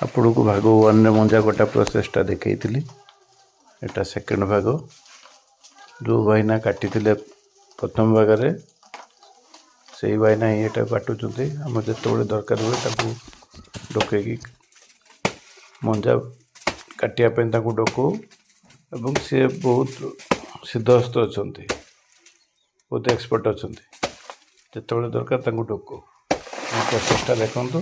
आपको भाग 1 रे मंजा कटा प्रोसेसटा देखी एटा सेकेंड भाग जो भाईना काटी प्रथम भागरे से भाईना ये काटुंट आम जो दरकार हुए डोके मंजा काटापी डोकू एवं सी बहुत सिद्धहस्त अच्छा बहुत एक्सपर्ट अच्छा जो दरकार डोकू प्रोसेसटा देखु।